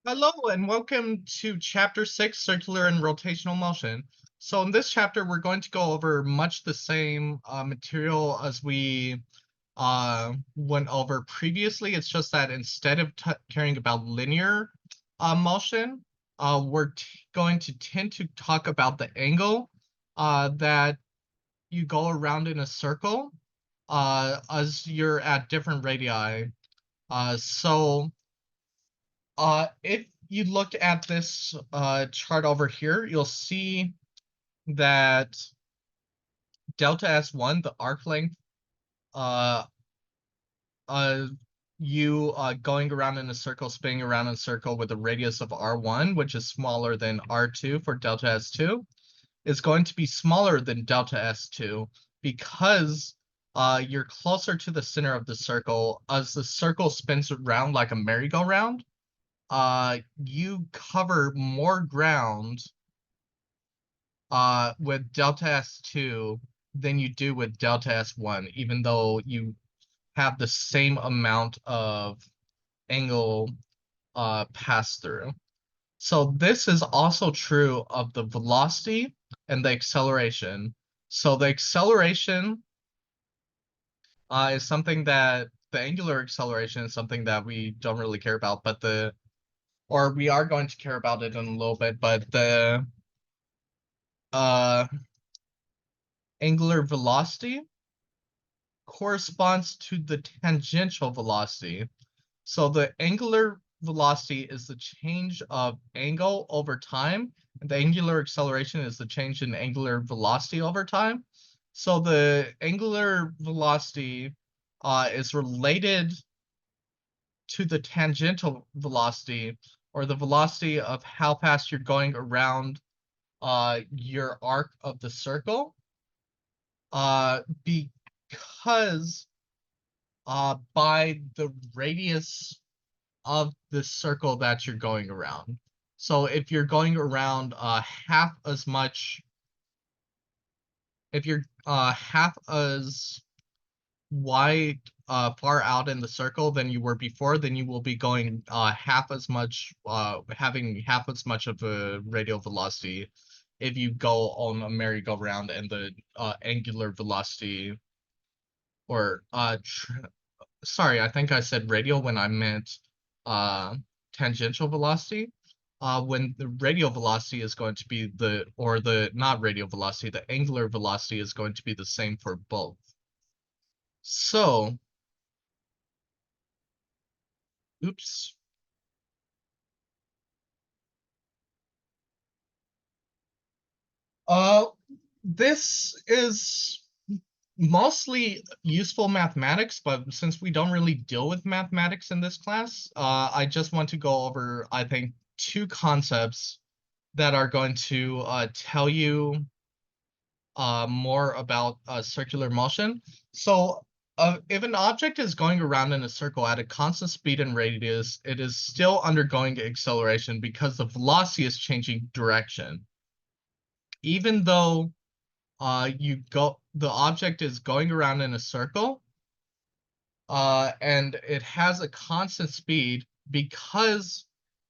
Hello and welcome to Chapter 6, Circular and Rotational Motion. So in this chapter, we're going to go over much the same material as we went over previously. It's just that instead of caring about linear motion, we're going to tend to talk about the angle that you go around in a circle as you're at different radii. If you look at this chart over here, you'll see that delta S1, the arc length, uh, uh, you going around in a circle, spinning around in a circle with a radius of R1, which is smaller than R2 for delta S2, is going to be smaller than delta S2 because you're closer to the center of the circle. As the circle spins around like a merry-go-round, you cover more ground with delta S2 than you do with delta S1, even though you have the same amount of angle pass through. So this is also true of the velocity and the acceleration. So the acceleration is something that the angular acceleration is something that we don't really care about, but or we are going to care about it in a little bit, but the uh, angular velocity corresponds to the tangential velocity. So the angular velocity is the change of angle over time, and the angular acceleration is the change in angular velocity over time. So the angular velocity is related to the tangential velocity, or the velocity of how fast you're going around your arc of the circle, because by the radius of the circle that you're going around. So if you're going around half as much, if you're half as wide far out in the circle than you were before, then you will be going half as much, having half as much of a radial velocity if you go on a merry-go-round, and the angular velocity, or sorry, I think I said radial when I meant uh, tangential velocity. When the radial velocity is going to be or the, not radial velocity, the angular velocity is going to be the same for both. So, oops. Uh, this is mostly useful mathematics, but since we don't really deal with mathematics in this class, I just want to go over, I think, two concepts that are going to tell you more about circular motion. So if an object is going around in a circle at a constant speed and radius, it is still undergoing acceleration because the velocity is changing direction. Even though the object is going around in a circle, and it has a constant speed because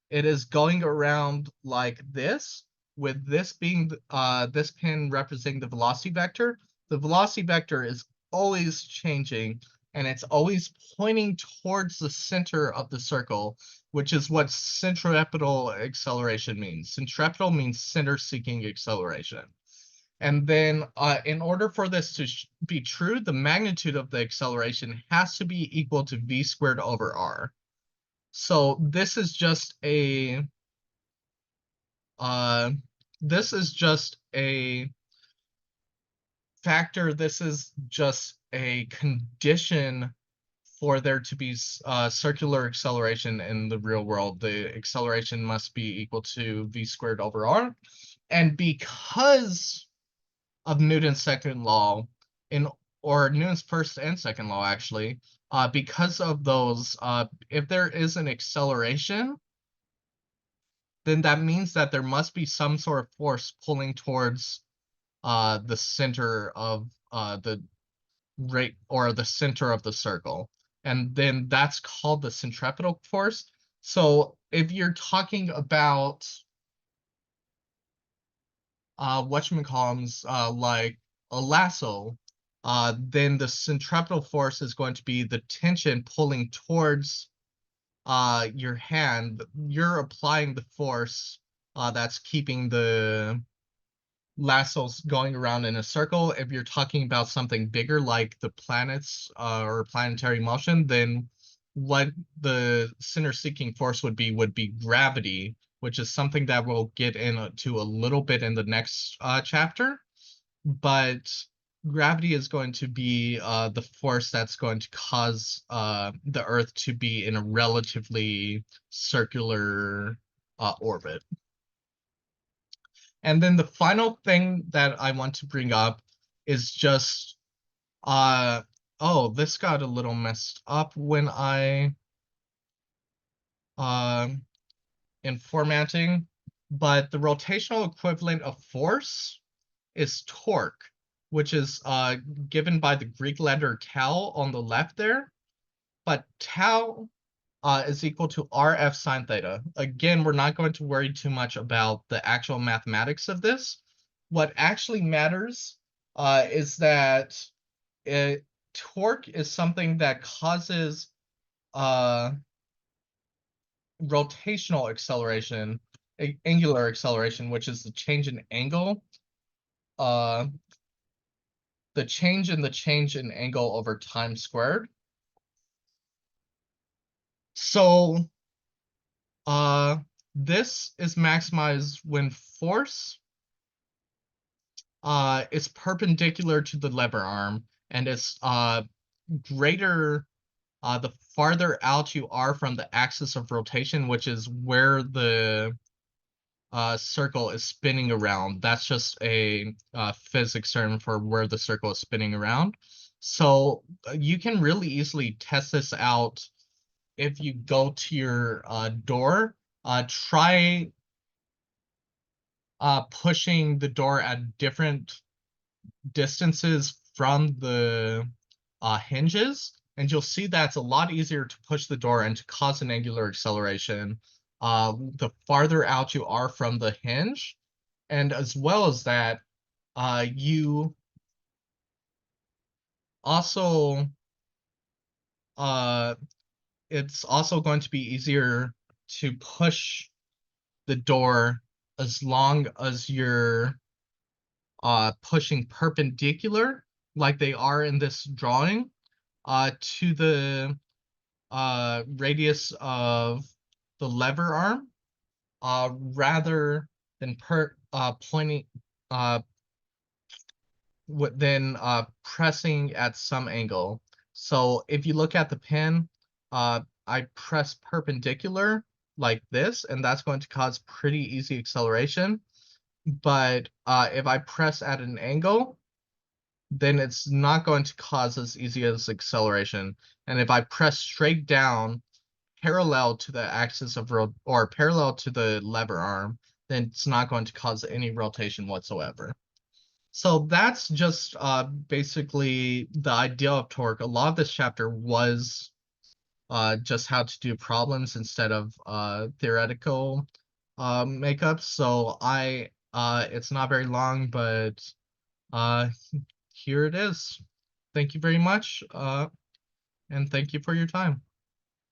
it is going around like this, with this being this pin representing the velocity vector. The velocity vector is always changing, and it's always pointing towards the center of the circle, which is what centripetal acceleration means. Centripetal means center-seeking acceleration. And then in order for this to be true, the magnitude of the acceleration has to be equal to v squared over r. So uh, this is just a factor. This is just a condition for there to be circular acceleration in the real world. The acceleration must be equal to v squared over r. And because of Newton's second law, in or Newton's first and second law actually, because of those, if there is an acceleration, then that means that there must be some sort of force pulling towards the center of the rate, or the center of the circle. And then that's called the centripetal force. So if you're talking about whatchamacallums, like a lasso, then the centripetal force is going to be the tension pulling towards your hand. You're applying the force that's keeping the lassos going around in a circle. If you're talking about something bigger like the planets or planetary motion, then what the center seeking force would be gravity, which is something that we'll get into a little bit in the next chapter. But gravity is going to be the force that's going to cause the Earth to be in a relatively circular orbit. And then the final thing that I want to bring up is just uh oh, this got a little messed up when I um in formatting, but the rotational equivalent of force is torque, which is given by the Greek letter tau on the left there. But tau is equal to RF sine theta. Again, we're not going to worry too much about the actual mathematics of this. What actually matters is that torque is something that causes uh, rotational acceleration, angular acceleration, which is the change in angle, uh, the change in angle over time squared. So uh, this is maximized when force is perpendicular to the lever arm, and it's greater the farther out you are from the axis of rotation, which is where the circle is spinning around. That's just a physics term for where the circle is spinning around. So you can really easily test this out if you go to your door. Try pushing the door at different distances from the hinges, and you'll see that it's a lot easier to push the door and to cause an angular acceleration the farther out you are from the hinge. And as well as that, you also uh, it's also going to be easier to push the door as long as you're pushing perpendicular, like they are in this drawing, to the radius of the lever arm, rather than pointing than pressing at some angle. So if you look at the pin, I press perpendicular like this, and that's going to cause pretty easy acceleration. But if I press at an angle, then it's not going to cause as easy as acceleration. And if I press straight down parallel to the axis of or parallel to the lever arm, then it's not going to cause any rotation whatsoever. So that's just basically the idea of torque. A lot of this chapter was just how to do problems instead of theoretical makeup. So it's not very long, but uh, here it is. Thank you very much, and thank you for your time.